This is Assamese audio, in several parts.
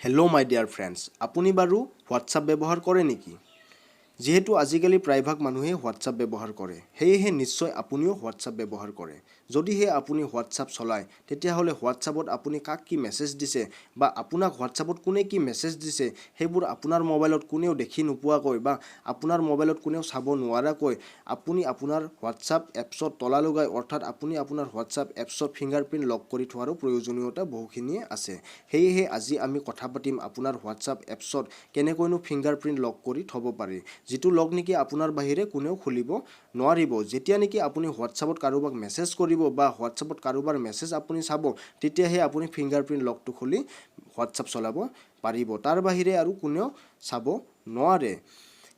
হেল্ল' মাই ডিয়াৰ ফ্ৰেণ্ডছ, আপুনি বাৰু হোৱাটছআপ ব্যৱহাৰ কৰে নেকি? যিহেতু আজিকালি প্ৰায়ভাগ মানুহে হোৱাটছআপ ব্যৱহাৰ কৰে, সেয়েহে নিশ্চয় আপুনিও হোৱাটছআপ ব্যৱহাৰ কৰে। যদিহে আপুনি হোৱাটছআপ চলায়, তেতিয়াহ'লে হোৱাটছআপত আপুনি কাক কি মেছেজ দিছে বা আপোনাক হোৱাটছআপত কোনে কি মেছেজ দিছে, সেইবোৰ আপোনাৰ মোবাইলত কোনেও দেখি নোপোৱাকৈ বা আপোনাৰ মোবাইলত কোনেও চাব নোৱাৰাকৈ আপুনি আপোনাৰ হোৱাটছআপ এপছত তলা লগাই, অৰ্থাৎ আপুনি আপোনাৰ হোৱাটছআপ এপছত ফিংগাৰপ্ৰিণ্ট লক কৰি থোৱাৰো প্ৰয়োজনীয়তা বহুখিনিয়ে আছে। সেয়েহে আজি আমি কথা পাতিম আপোনাৰ হোৱাটছআপ এপছত কেনেকৈনো ফিংগাৰপ্ৰিণ্ট লক কৰি থ'ব পাৰি, যিটো লক নেকি আপোনাৰ বাহিৰে কোনেও খুলিব নোৱাৰিব। যেতিয়া নেকি আপুনি হোৱাটছআপত কাৰোবাক মেছেজ কৰিব বা হোৱাটছআপত কাৰোবাৰ মেছেজ আপুনি চাব, তেতিয়াহে আপুনি ফিংগাৰপ্ৰিণ্ট লকটো খুলি হোৱাটছআপ চলাব পাৰিব। তাৰ বাহিৰে আৰু কোনেও চাব নোৱাৰে।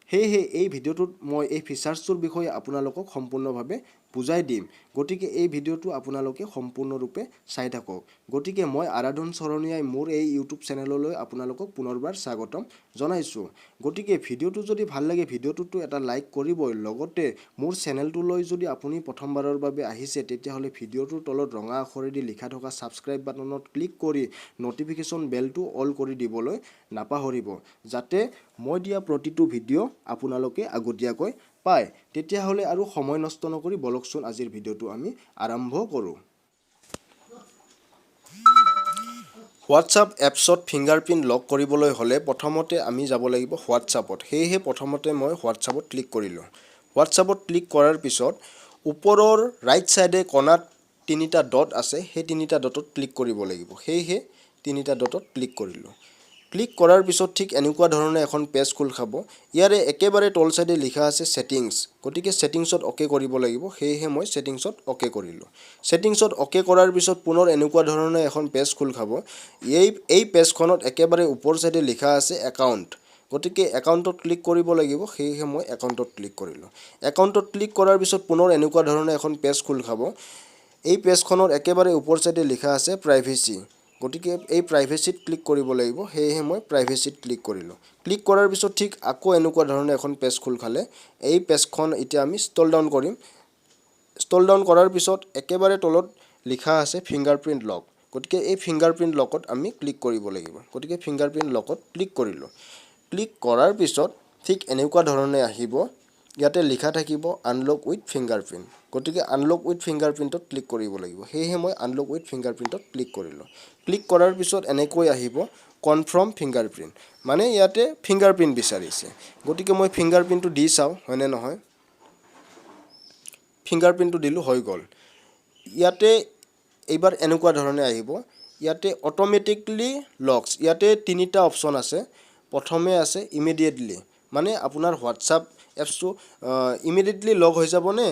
সেয়েহে এই ভিডিঅ'টোত মই এই ফিচাৰ্ছটোৰ বিষয়ে আপোনালোকক সম্পূৰ্ণভাৱে বুজাই দিম। গতিকে এই ভিডিঅ'টো আপোনালোকে সম্পূৰ্ণৰূপে চাই থাকক। গতিকে মই আৰাধন চৰণীয়াই মোৰ এই ইউটিউব চেনেললৈ আপোনালোকক পুনৰবাৰ স্বাগতম জনাইছোঁ। গতিকে ভিডিঅ'টো যদি ভাল লাগে, ভিডিঅ'টোতো এটা লাইক কৰিবই। লগতে মোৰ চেনেলটোলৈ যদি আপুনি প্ৰথমবাৰৰ বাবে আহিছে, তেতিয়াহ'লে ভিডিঅ'টোৰ তলত ৰঙা আখৰেদি লিখা থকা ছাবস্ক্ৰাইব বাটনত ক্লিক কৰি ন'টিফিকেশ্যন বেলটো অল কৰি দিবলৈ নাপাহৰিব, যাতে মই দিয়া প্ৰতিটো ভিডিঅ' আপোনালোকে আগতীয়াকৈ পায়। তেতিয়াহ'লে আৰু সময় নষ্ট নকৰি বলকচোন আজিৰ ভিডিঅ'টো আমি আৰম্ভ কৰোঁ। হোৱাটছআপ এপছত ফিংগাৰপ্ৰিণ্ট লক কৰিবলৈ হ'লে প্ৰথমতে আমি যাব লাগিব হোৱাটছআপত। সেয়েহে প্ৰথমতে মই হোৱাটছআপত ক্লিক কৰিলোঁ। হোৱাটছআপত ক্লিক কৰাৰ পিছত ওপৰৰ ৰাইট ছাইডে কোণাত তিনিটা ডট আছে, সেই তিনিটা ডটত ক্লিক কৰিব লাগিব। সেয়েহে তিনিটা ডটত ক্লিক কৰিলোঁ। ক্লিক কৰাৰ পিছত ঠিক এনেকুৱা ধৰণে এখন পেজ খোল খাব। ইয়াৰে একেবাৰে তল ছাইডে লিখা আছে ছেটিংছ। গতিকে ছেটিংছত অ'কে কৰিব লাগিব। সেয়েহে মই ছেটিংছত অ'কে কৰিলোঁ। ছেটিংছত অ'কে কৰাৰ পিছত পুনৰ এনেকুৱা ধৰণে এখন পেজ খোল খাব। এই পেজখনত একেবাৰে ওপৰ ছাইডে লিখা আছে একাউণ্ট। গতিকে একাউণ্টত ক্লিক কৰিব লাগিব। সেয়েহে মই একাউণ্টত ক্লিক কৰিলোঁ। একাউণ্টত ক্লিক কৰাৰ পিছত পুনৰ এনেকুৱা ধৰণে এখন পেজ খোল খাব। এই পেজখনৰ একেবাৰে ওপৰ ছাইডে লিখা আছে প্ৰাইভেচি। গতিকে এই প্ৰাইভেচিত ক্লিক কৰিব লাগিব। সেয়েহে মই প্ৰাইভেচিত ক্লিক কৰিলোঁ। ক্লিক কৰাৰ পিছত ঠিক আকৌ এনেকুৱা ধৰণে এখন পেজ খোল খালে। এই পেজখন এতিয়া আমি স্ক্ৰল ডাউন কৰিম। স্ক্ৰল ডাউন কৰাৰ পিছত একেবাৰে তলত লিখা আছে ফিংগাৰপ্ৰিণ্ট লক। গতিকে এই ফিংগাৰপ্ৰিণ্ট লকত আমি ক্লিক কৰিব লাগিব। গতিকে ফিংগাৰপ্ৰিণ্ট লকত ক্লিক কৰিলোঁ। ক্লিক কৰাৰ পিছত ঠিক এনেকুৱা ধৰণে আহিব। ইয়াতে লিখা থাকিব আনলক উইথ ফিংগাৰপ্ৰিণ্ট। গতিকে আনলক উইথ ফিংগাৰপ্ৰিণ্টত ক্লিক কৰিব লাগিব। সেয়েহে মই আনলক উইথ ফিংগাৰপ্ৰিণ্টত ক্লিক কৰিলোঁ। ক্লিক কৰাৰ পিছত এনেকৈ আহিব কনফাৰ্ম ফিংগাৰপ্ৰিণ্ট, মানে ইয়াতে ফিংগাৰপ্ৰিণ্ট বিচাৰিছে। গতিকে মই ফিংগাৰপ্ৰিণ্টটো দি চাওঁ হয়নে নহয়। ফিংগাৰপ্ৰিণ্টটো দিলোঁ, হৈ গ'ল। ইয়াতে এইবাৰ এনেকুৱা ধৰণে আহিব। ইয়াতে অট'মেটিকলি লকছ, ইয়াতে তিনিটা অপশ্যন আছে। প্ৰথমে আছে ইমিডিয়েটলি, মানে আপোনাৰ হোৱাটছআপ এপছটো ইমিডিয়েটলি লক হৈ যাবনে,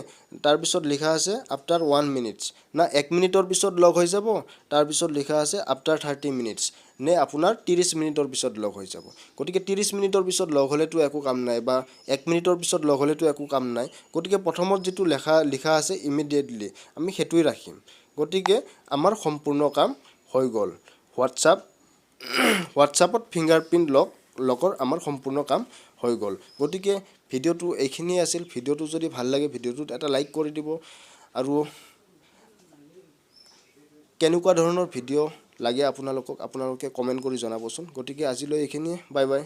তাৰপিছত লিখা আছে আফটাৰ 1 মিনিটছ, না 1 মিনিটৰ পিছত লক হৈ যাব, তাৰপিছত লিখা আছে আফটাৰ 30 মিনিটছ, নে আপোনাৰ 30 মিনিটৰ পিছত লক হৈ যাব। গতিকে 30 মিনিটৰ পিছত লক হ'লেতো একো কাম নাই, বা 1 মিনিটৰ পিছত লক হ'লেতো একো কাম নাই। গতিকে প্ৰথমত যিটো লিখা আছে ইমিডিয়েটলি, আমি সেইটোৱে ৰাখিম। গতিকে আমাৰ সম্পূৰ্ণ কাম হৈ গ'ল। হোৱাটছআপত ফিংগাৰপ্ৰিণ্ট লকৰ আমাৰ সম্পূৰ্ণ কাম হৈ গ'ল। গতিকে ভিডিঅ'টো এইখিনিয়ে আছিল। ভিডিঅ'টো যদি ভাল লাগে, ভিডিঅ'টোত এটা লাইক কৰি দিব। আৰু কেনেকুৱা ধৰণৰ ভিডিঅ' লাগে আপোনালোকে কমেণ্ট কৰি জনাবচোন। গতিকে আজিলৈ এইখিনিয়ে, বাই বাই।